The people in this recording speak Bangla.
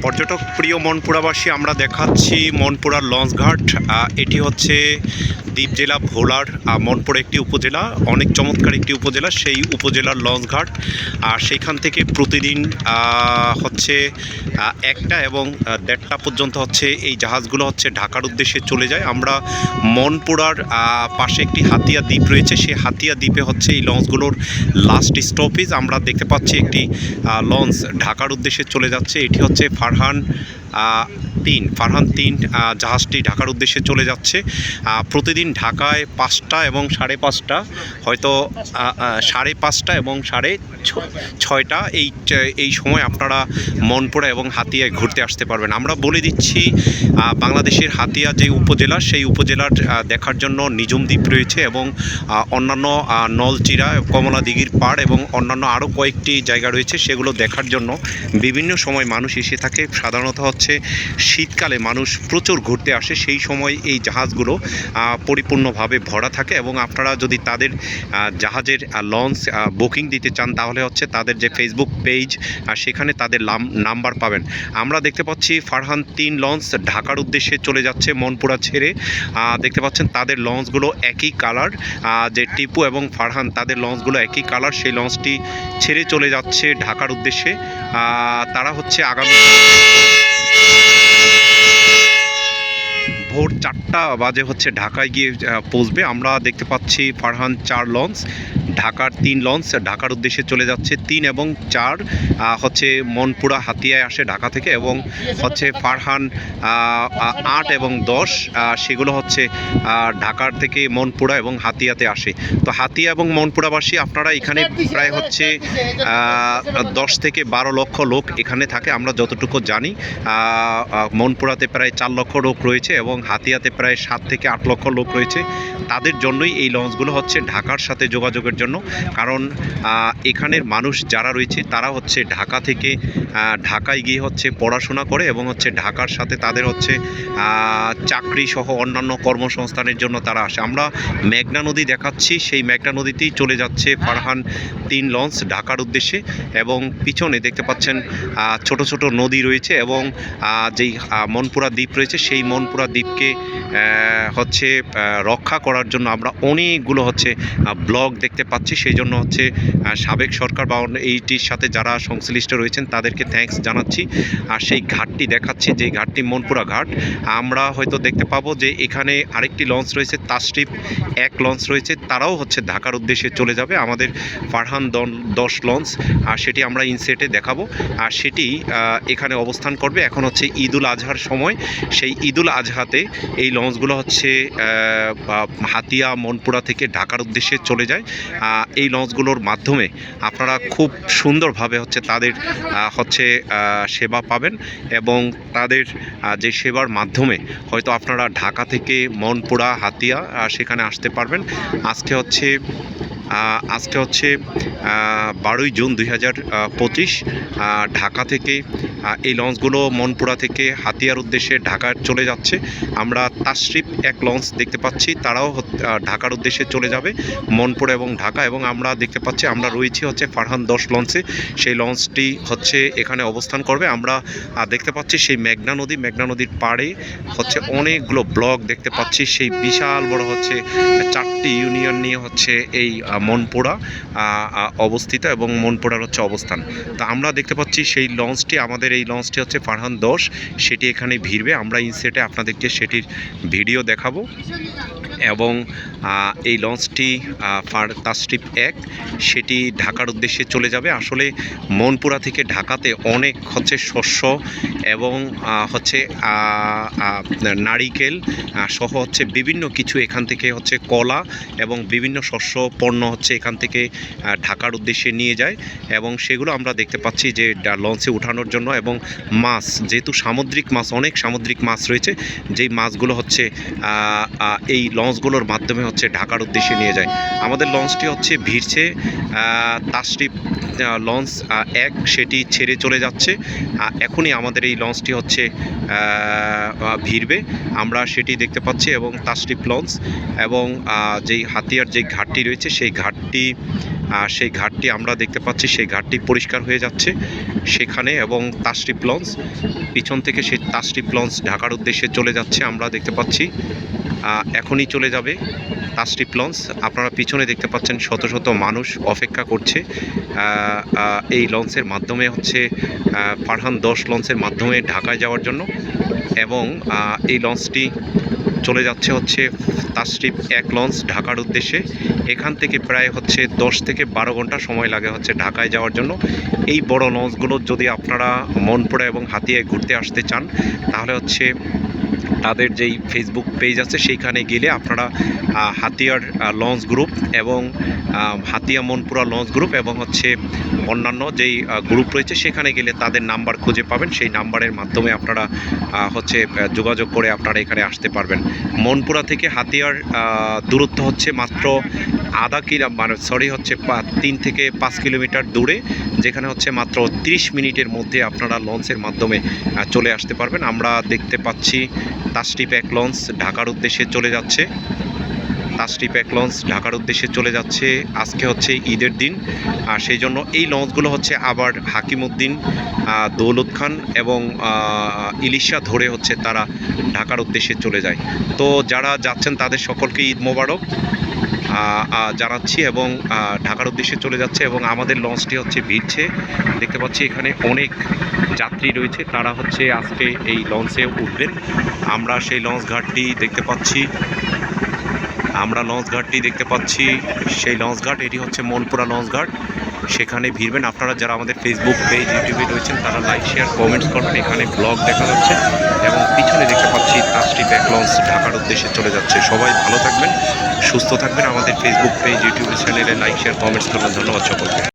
পর্যটক প্রিয় মনপুরাবাসী, আমরা দেখাচ্ছি মনপুরার লঞ্চঘাট। এটি হচ্ছে দ্বীপ জেলা ভোলার মনপুরা একটি উপজেলা, অনেক চমৎকার একটি উপজেলা। সেই উপজেলার লঞ্চঘাট, আর সেইখান থেকে প্রতিদিন হচ্ছে 1টা এবং 1:30 পর্যন্ত হচ্ছে এই জাহাজগুলো হচ্ছে ঢাকার উদ্দেশ্যে চলে যায়। আমরা মনপুরার পাশে একটি হাতিয়া দ্বীপ রয়েছে, সেই হাতিয়া দ্বীপে হচ্ছে এই লঞ্চগুলোর লাস্ট স্টপেজ। আমরা দেখতে পাচ্ছি একটি লঞ্চ ঢাকার উদ্দেশ্যে চলে যাচ্ছে। এটি হচ্ছে ফারহান 3 জাহাজটি ঢাকার উদ্দেশ্যে চলে যাচ্ছে। প্রতিদিন ঢাকায় 5টা এবং 5:30, হয়তো 5:30 এবং 6:30 এই সময় আপনারা মনপুরা এবং হাতিয়ায় ঘুরতে আসতে পারবেন। আমরা বলে দিচ্ছি, বাংলাদেশের হাতিয়া যে উপজেলা, সেই উপজেলার দেখার জন্য নিঝুম দ্বীপ রয়েছে এবং অন্যান্য নলচিরা, কমলা দিঘির পাড় এবং অন্যান্য আরও কয়েকটি জায়গা রয়েছে। সেগুলো দেখার জন্য বিভিন্ন সময় মানুষ এসে থাকে। সাধারণত হচ্ছে শীতকালে মানুষ প্রচুর ঘুরতে আসে, সেই সময় এই জাহাজগুলো পরিপূর্ণভাবে ভরা থাকে। এবং আপনারা যদি তাদের জাহাজের লঞ্চ বুকিং দিতে চান, তাহলে হচ্ছে তাদের যে ফেসবুক পেজ, সেখানে তাদের নাম্বার পাবেন। আমরা দেখতে পাচ্ছি ফারহান 3 লঞ্চ ঢাকার উদ্দেশ্যে চলে যাচ্ছে মনপুরা ছেড়ে। দেখতে পাচ্ছেন তাদের লঞ্চগুলো একই কালার, যে টিপু এবং ফারহান তাদের লঞ্চগুলো একই কালার। সেই লঞ্চটি ছেড়ে চলে যাচ্ছে ঢাকার উদ্দেশ্যে। তারা হচ্ছে আগামী ভোর 4টা বাজে হচ্ছে ঢাকায় গিয়ে পৌঁছবে। আমরা দেখতে পাচ্ছি ফারহান 4 লঞ্চ, ঢাকার 3 লঞ্চ ঢাকার উদ্দেশ্যে চলে যাচ্ছে। 3 এবং 4 হচ্ছে মনপুরা হাতিয়ায় আসে ঢাকা থেকে, এবং হচ্ছে ফারহান 8 এবং 10 সেগুলো হচ্ছে ঢাকার থেকে মনপুরা এবং হাতিয়াতে আসে। তো হাতিয়া এবং মনপুরাবাসী, আপনারা এখানে প্রায় হচ্ছে 10 থেকে 12 লক্ষ লোক এখানে থাকে। আমরা যতটুকু জানি মনপুরাতে প্রায় 4 লক্ষ লোক রয়েছে এবং হাতিয়াতে প্রায় 7 থেকে 8 লক্ষ লোক রয়েছে। তাদের জন্যই এই লঞ্চগুলো হচ্ছে ঢাকার সাথে যোগাযোগের জন্য। কারণ এখানের মানুষ যারা রয়েছে তারা হচ্ছে ঢাকা থেকে ঢাকায় গিয়ে হচ্ছে পড়াশোনা করে এবং হচ্ছে ঢাকার সাথে তাদের হচ্ছে চাকরি সহ অন্যান্য কর্মসংস্থানের জন্য তারা আসে। আমরা মেঘনা নদী দেখাচ্ছি, সেই মেঘনা নদীতেই চলে যাচ্ছে ফারহান 3 লঞ্চ ঢাকার উদ্দেশ্যে। এবং পিছনে দেখতে পাচ্ছেন ছোট ছোট নদী রয়েছে এবং যেই মনপুরা দ্বীপ রয়েছে, সেই মনপুরা দ্বীপকে হচ্ছে রক্ষা করার জন্য আমরা অনেকগুলো হচ্ছে ব্লগ দেখতে পাচ্ছি। সেই জন্য হচ্ছে সাবেক সরকার বা এইটির সাথে যারা সংশ্লিষ্ট রয়েছেন তাদেরকে থ্যাঙ্কস জানাচ্ছি। আর সেই ঘাটটি দেখাচ্ছি, যে ঘাটটি মনপুরা ঘাট। আমরা হয়তো দেখতে পাবো যে এখানে আরেকটি লঞ্চ রয়েছে, তাশরিফ 1 লঞ্চ রয়েছে, তারাও হচ্ছে ঢাকার উদ্দেশ্যে চলে যাবে। আমাদের ফারহান 10 লঞ্চ, আর সেটি আমরা ইনসেটে দেখাবো। আর সেটি এখানে অবস্থান করবে। এখন হচ্ছে ঈদুল আজহার সময়, সেই ঈদুল আজহাতে এই লঞ্চগুলো হচ্ছে হাতিয়া মনপুরা থেকে ঢাকার উদ্দেশ্যে চলে যায়। এই লঞ্চগুলোর মাধ্যমে আপনারা খুব সুন্দরভাবে হচ্ছে তাদের হচ্ছে সেবা পাবেন, এবং তাদের যে সেবার মাধ্যমে হয়তো আপনারা ঢাকা থেকে মনপুরা হাতিয়া সেখানে আসতে পারবেন। আজকে হচ্ছে 12ই জুন 2025। ঢাকা থেকে এই লঞ্চগুলো মনপুরা থেকে হাতিয়ার উদ্দেশ্যে ঢাকা চলে যাচ্ছে। আমরা তাশরিফ 1 লঞ্চ দেখতে পাচ্ছি, তারাও ঢাকার উদ্দেশ্যে চলে যাবে, মনপুরা এবং ঢাকা। এবং আমরা দেখতে পাচ্ছি, আমরা রয়েছি হচ্ছে ফারহান 10 লঞ্চে, সেই লঞ্চটি হচ্ছে এখানে অবস্থান করবে। আমরা দেখতে পাচ্ছি সেই মেঘনা নদীর পাড়ে হচ্ছে অনেকগুলো ব্লক দেখতে পাচ্ছি। সেই বিশাল বড় হচ্ছে 4টি ইউনিয়ন নিয়ে হচ্ছে এই মনপুরা অবস্থিত এবং মনপুরার হচ্ছে অবস্থান। তো আমরা দেখতে পাচ্ছি সেই লঞ্চটি, আমাদের এই লঞ্চটি হচ্ছে ফারহান 10, সেটি এখানে ভিড়বে। আমরা ইনসেটে আপনাদেরকে সেটির ভিডিও দেখাবো। এবং এই লঞ্চটি তাশরিফ 1 সেটি ঢাকার উদ্দেশ্যে চলে যাবে। আসলে মনপুরা থেকে ঢাকাতে অনেক হচ্ছে শস্য এবং হচ্ছে নারিকেল সহ হচ্ছে বিভিন্ন কিছু এখান থেকে হচ্ছে কলা এবং বিভিন্ন শস্য পণ্য হচ্ছে এখান থেকে ঢাকার উদ্দেশ্যে নিয়ে যায়। এবং সেগুলো আমরা দেখতে পাচ্ছি যে লঞ্চে ওঠানোর জন্য। এবং মাছ, যেহেতু সামুদ্রিক মাছ, অনেক সামুদ্রিক মাছ রয়েছে, যেই মাছগুলো হচ্ছে এই লঞ্চগুলোর মাধ্যমে হচ্ছে ঢাকার উদ্দেশ্যে নিয়ে যায়। আমাদের লঞ্চটি হচ্ছে ভিড়ছে তাশরিফ লঞ্চ 1, সেটি ছেড়ে চলে যাচ্ছে। এখনই আমাদের এই লঞ্চটি হচ্ছে ভিড়বে, আমরা সেটি দেখতে পাচ্ছি। এবং তাশরিফ লঞ্চ এবং যেই হাতিয়ার যে ঘাটটি রয়েছে, সেই ঘাটটি সেই ঘাটটি আমরা দেখতে পাচ্ছি, সেই ঘাটটি পরিষ্কার হয়ে যাচ্ছে সেখানে, এবং তাশরিফ লঞ্চ পিছন থেকে সেই তাশরিফ লঞ্চ ঢাকার উদ্দেশ্যে চলে যাচ্ছে আমরা দেখতে পাচ্ছি। এখনই চলে যাবে তাশরিফ লঞ্চ। আপনারা পিছনে দেখতে পাচ্ছেন শত শত মানুষ অপেক্ষা করছে এই লঞ্চের মাধ্যমে, হচ্ছে ফারহান 10 লঞ্চের মাধ্যমে ঢাকায় যাওয়ার জন্য। এবং এই লঞ্চটি চলে যাচ্ছে হচ্ছে তাশরিফ 1 লঞ্চ ঢাকার উদ্দেশ্যে। এখান থেকে প্রায় হচ্ছে 10 থেকে 12 ঘন্টা সময় লাগে হচ্ছে ঢাকায় যাওয়ার জন্য। এই বড় লঞ্চগুলো যদি আপনারা মনপুরা এবং হাতিয়ায় ঘুরতে আসতে চান, তাহলে হচ্ছে তাদের যেই ফেসবুক পেজ আছে সেইখানে গেলে আপনারা হাতিয়ার লঞ্চ গ্রুপ এবং হাতিয়া মনপুরা লঞ্চ গ্রুপ এবং হচ্ছে অন্যান্য যেই গ্রুপ রয়েছে সেখানে গেলে তাদের নাম্বার খুঁজে পাবেন। সেই নাম্বারের মাধ্যমে আপনারা হচ্ছে যোগাযোগ করে আপনারা এখানে আসতে পারবেন। মনপুরা থেকে হাতিয়ার দূরত্ব হচ্ছে মাত্র হচ্ছে 3 থেকে 5 কিলোমিটার দূরে, যেখানে হচ্ছে মাত্র 30 মিনিটের মধ্যে আপনারা লঞ্চের মাধ্যমে চলে আসতে পারবেন। আমরা দেখতে পাচ্ছি তাশরিফ 1 লঞ্চ ঢাকার উদ্দেশ্যে চলে যাচ্ছে। তাশরিফ 1 লঞ্চ ঢাকার উদ্দেশ্যে চলে যাচ্ছে। আজকে হচ্ছে ঈদের দিন, আর সেই জন্য এই লঞ্চগুলো হচ্ছে আবার হাকিমউদ্দিন, দৌলত খান এবং ইলিশা ধরে হচ্ছে তারা ঢাকার উদ্দেশ্যে চলে যায়। তো যারা যাচ্ছেন তাদের সকলকে ঈদ মোবারক জানাচ্ছি, এবং ঢাকার উদ্দেশ্যে চলে যাচ্ছে। এবং আমাদের লঞ্চটি হচ্ছে ভিড়ছে, দেখতে পাচ্ছি এখানে অনেক যাত্রী রয়েছে, তারা হচ্ছে আজকে এই লঞ্চে উঠবেন। আমরা সেই লঞ্চ ঘাটটি দেখতে পাচ্ছি, সেই লঞ্চ ঘাট, এটি হচ্ছে মনপুরা লঞ্চ ঘাট। সেখানে ভিড়বেন আপনারা। যারা আমাদের ফেসবুক পেজ ইউটিউবে রয়েছেন তারা লাইক শেয়ার কমেন্টস করবেন। এখানে ব্লগ দেখা যাচ্ছে এবং পিছনে দেখতে পাচ্ছি তাশরিফ 1 লঞ্চ ঢাকার উদ্দেশ্যে চলে যাচ্ছে। সবাই ভালো থাকবেন, সুস্থ থাকবেন। আমাদের ফেসবুক পেজ ইউটিউব চ্যানেলে লাইক শেয়ার কমেন্টস করবেন। ধন্যবাদ সকলকে।